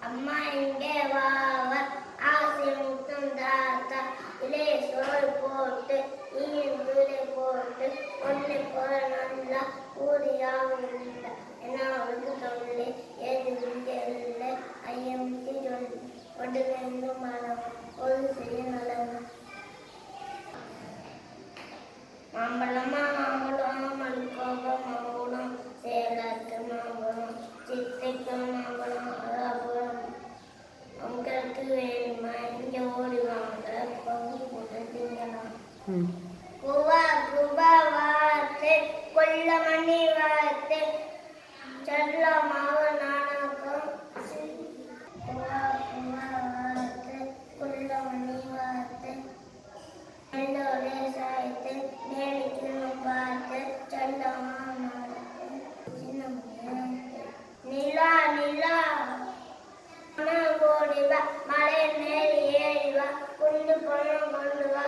அம்மா இங்கே வாவ ஆசை முத்தம் தாத்தா இலே சோறு போட்டு நீர் தூரை போட்டு ஒன்னை போல நல்லா ஊதியாவும் இல்லை என்ன அவளுக்கு சொல்லி ஏது இல்லை ஐயமுத்தி சொல்லி ஒடுங்கு மனம் ஒரு செய்ய நல்லது மாம்பழமா மாம்பழம் மல்கோபம் மாம்பழம் சேலத்து மாம்பழம் சித்தைக்கு மாம்பழம் அதாபுரம் உங்களுக்கு வேணுமா இங்கே ஓடி வாங்க பங்கு போட்டு திங்கலாம் குவா குபா வார்த்தை கொல்ல மணி வார்த்தை சல்ல மாவ நாணக்கம் குவா குபா வார்த்தை கொல்ல மணி வார்த்தை எல்லோரே சாய்த்து நேரிக்கணும் பார்த்து சல்லமா நிலா நிலா ஓடிவா மலை மேல் ஏறிவா குண்டு பணம் கொண்டு வா